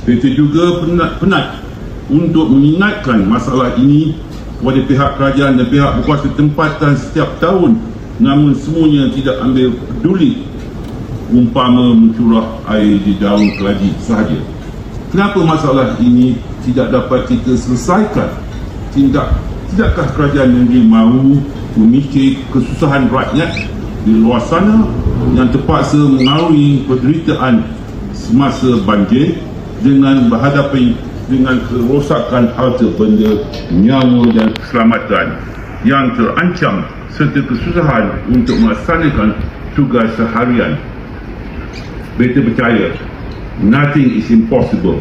PT juga penat untuk mengingatkan masalah ini kepada pihak kerajaan dan pihak berkuasa tempatan setiap tahun, namun semuanya tidak ambil peduli, umpama mencurah air di daun keladi sahaja. Kenapa masalah ini tidak dapat kita selesaikan? Tidakkah kerajaan negeri mahu memikir kesusahan rakyat di luar sana yang terpaksa mengalami penderitaan semasa banjir dengan berhadapan dengan kerosakan harta benda, nyawa dan keselamatan yang terancam serta kesusahan untuk melaksanakan tugas seharian. Beta percaya nothing is impossible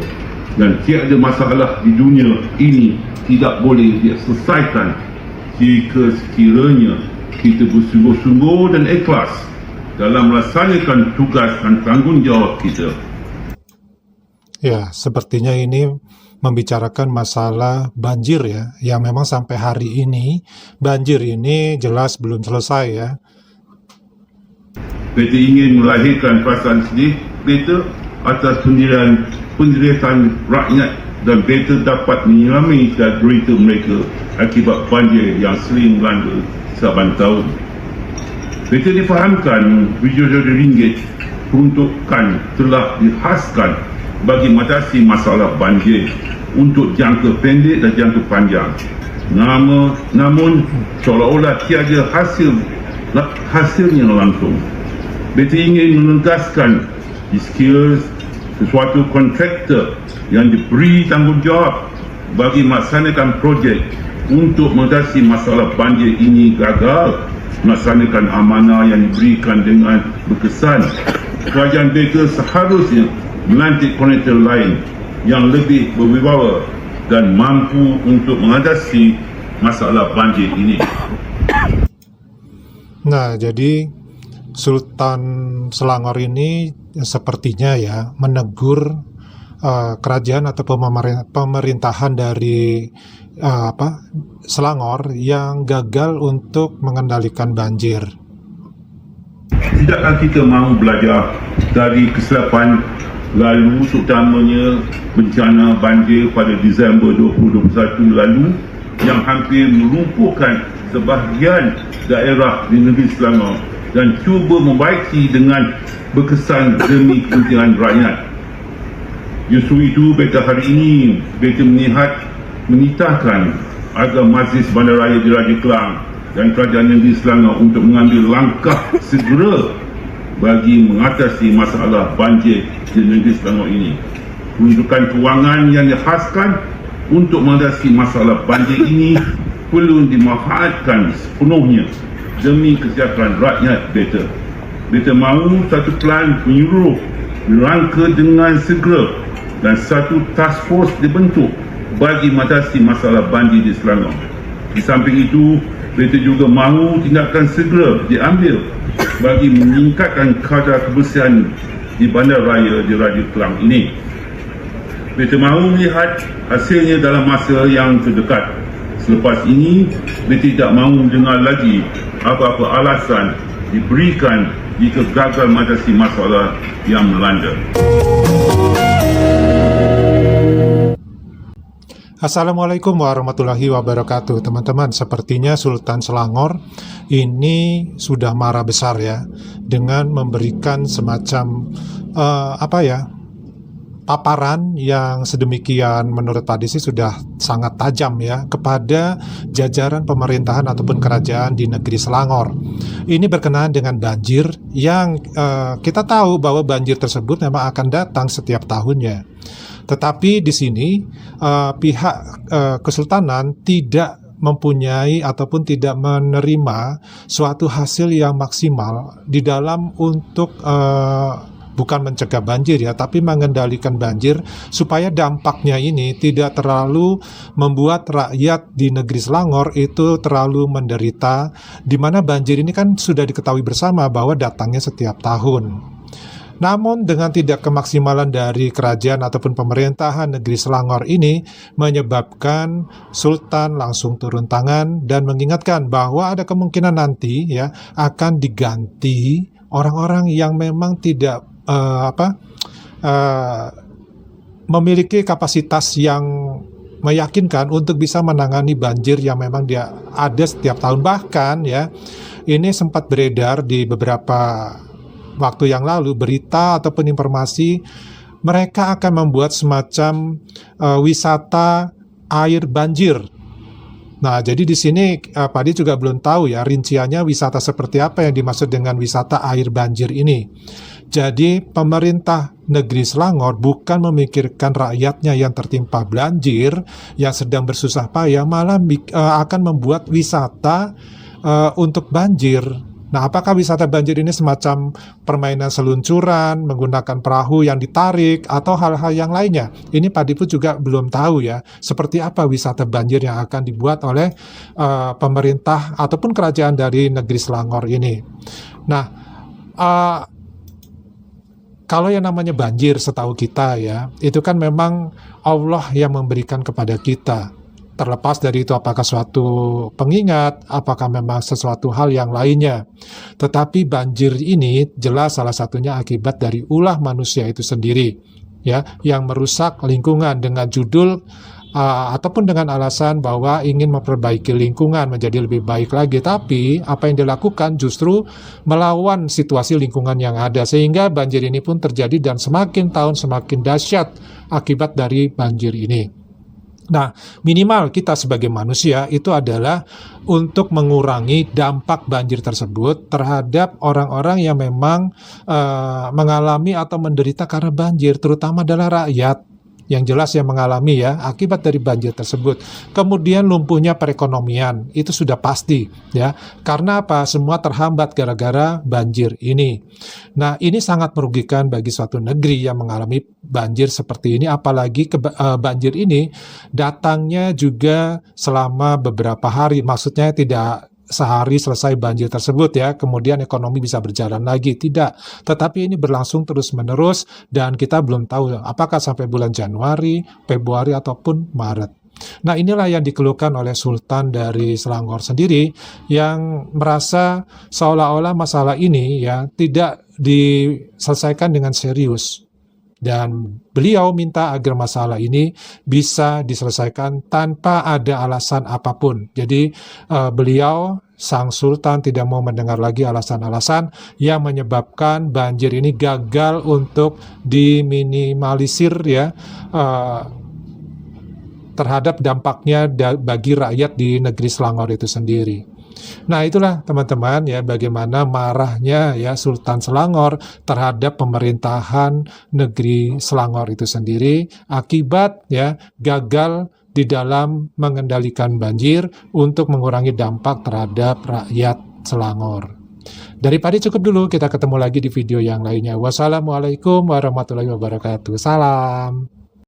dan tiada masalah di dunia ini tidak boleh diselesaikan jika sekiranya kita bersungguh-sungguh dan ikhlas dalam melaksanakan tugas dan tanggungjawab kita. Ya, sepertinya ini membicarakan masalah banjir ya, yang memang sampai hari ini banjir ini jelas belum selesai ya. Beta ingin melahirkan perasaan sedih beta atas penderitaan rakyat dan beta dapat menyelami derita mereka akibat banjir yang sering melanda saban tahun. Beta difahamkan RM7 peruntukan telah dihaskan bagi mengatasi masalah banjir untuk jangka pendek dan jangka panjang. Namun seolah-olah tiada hasilnya langsung. Beta ingin menegaskan sekiranya sesuatu kontraktor yang diberi tanggungjawab bagi melaksanakan projek untuk mengatasi masalah banjir ini gagal melaksanakan amanah yang diberikan dengan berkesan, kerajaan beta seharusnya melantik kontraktor lain yang lebih berwibawa dan mampu untuk mengatasi masalah banjir ini. Nah, jadi Sultan Selangor ini sepertinya ya menegur kerajaan atau pemerintahan dari Selangor yang gagal untuk mengendalikan banjir. Tidakkah kita mahu belajar dari kesilapan lalu, terutamanya bencana banjir pada Disember 2021 lalu yang hampir melumpuhkan sebahagian daerah di negeri Selangor dan cuba membaiki dengan berkesan demi kepentingan rakyat. Justru itu, beta hari ini beta menitahkan agar Majlis Bandaraya di Raja Kelang dan Kerajaan Negeri Selangor untuk mengambil langkah segera bagi mengatasi masalah banjir di negeri Selangor ini. Peruntukan kewangan yang dihaskan untuk mengatasi masalah banjir ini perlu dimanfaatkan sepenuhnya demi kesejahteraan rakyat beta. Beta mahu satu plan menyeluruh dirangka dengan segera dan satu task force dibentuk bagi mengatasi masalah banjir di Selangor. Di samping itu, beta juga mahu tindakan segera diambil bagi meningkatkan kadar kebersihan di bandaraya di Raja Kelang ini. Beta mahu melihat hasilnya dalam masa yang terdekat. Selepas ini, beta tidak mahu dengar lagi apa-apa alasan diberikan jika gagal mengatasi masalah yang melanda. Assalamualaikum warahmatullahi wabarakatuh. Teman-teman, sepertinya Sultan Selangor ini sudah marah besar ya, dengan memberikan semacam paparan yang sedemikian menurut Pak Desi sudah sangat tajam ya kepada jajaran pemerintahan ataupun kerajaan di negeri Selangor. Ini berkenaan dengan banjir yang kita tahu bahwa banjir tersebut memang akan datang setiap tahunnya. Tetapi di sini pihak Kesultanan tidak mempunyai ataupun tidak menerima suatu hasil yang maksimal di dalam untuk bukan mencegah banjir ya, tapi mengendalikan banjir supaya dampaknya ini tidak terlalu membuat rakyat di negeri Selangor itu terlalu menderita, di mana banjir ini kan sudah diketahui bersama bahwa datangnya setiap tahun. Namun dengan tidak kemaksimalan dari kerajaan ataupun pemerintahan negeri Selangor ini menyebabkan Sultan langsung turun tangan dan mengingatkan bahwa ada kemungkinan nanti ya akan diganti orang-orang yang memang tidak memiliki kapasitas yang meyakinkan untuk bisa menangani banjir yang memang dia ada setiap tahun. Bahkan ya, ini sempat beredar di beberapa waktu yang lalu berita ataupun informasi mereka akan membuat semacam wisata air banjir. Nah, jadi di sini Pak Adi juga belum tahu ya rinciannya wisata seperti apa yang dimaksud dengan wisata air banjir ini. Jadi pemerintah negeri Selangor bukan memikirkan rakyatnya yang tertimpa banjir, yang sedang bersusah payah, malah akan membuat wisata untuk banjir. Nah, apakah wisata banjir ini semacam permainan seluncuran, menggunakan perahu yang ditarik, atau hal-hal yang lainnya? Ini Pak Dipu juga belum tahu ya, seperti apa wisata banjir yang akan dibuat oleh pemerintah ataupun kerajaan dari negeri Selangor ini. Nah, kalau yang namanya banjir setahu kita ya, itu kan memang Allah yang memberikan kepada kita. Terlepas dari itu apakah suatu pengingat, apakah memang sesuatu hal yang lainnya. Tetapi banjir ini jelas salah satunya akibat dari ulah manusia itu sendiri, ya, yang merusak lingkungan dengan judul ataupun dengan alasan bahwa ingin memperbaiki lingkungan menjadi lebih baik lagi. Tapi apa yang dilakukan justru melawan situasi lingkungan yang ada, sehingga banjir ini pun terjadi dan semakin tahun semakin dahsyat akibat dari banjir ini. Nah, minimal kita sebagai manusia itu adalah untuk mengurangi dampak banjir tersebut terhadap orang-orang yang memang mengalami atau menderita karena banjir, terutama adalah rakyat yang jelas yang mengalami ya akibat dari banjir tersebut. Kemudian lumpuhnya perekonomian, itu sudah pasti ya. Karena apa? Semua terhambat gara-gara banjir ini. Nah, ini sangat merugikan bagi suatu negeri yang mengalami banjir seperti ini, apalagi banjir ini datangnya juga selama beberapa hari. Maksudnya tidak sehari selesai banjir tersebut ya, kemudian ekonomi bisa berjalan lagi, tidak. Tetapi ini berlangsung terus-menerus dan kita belum tahu apakah sampai bulan Januari, Februari ataupun Maret. Nah, inilah yang dikeluhkan oleh Sultan dari Selangor sendiri yang merasa seolah-olah masalah ini ya tidak diselesaikan dengan serius. Dan beliau minta agar masalah ini bisa diselesaikan tanpa ada alasan apapun. Jadi beliau, sang sultan, tidak mau mendengar lagi alasan-alasan yang menyebabkan banjir ini gagal untuk diminimalisir ya terhadap dampaknya bagi rakyat di negeri Selangor itu sendiri. Nah, itulah teman-teman ya bagaimana marahnya ya Sultan Selangor terhadap pemerintahan negeri Selangor itu sendiri akibat ya gagal di dalam mengendalikan banjir untuk mengurangi dampak terhadap rakyat Selangor. Dari Padi cukup dulu, kita ketemu lagi di video yang lainnya. Wassalamualaikum warahmatullahi wabarakatuh. Salam.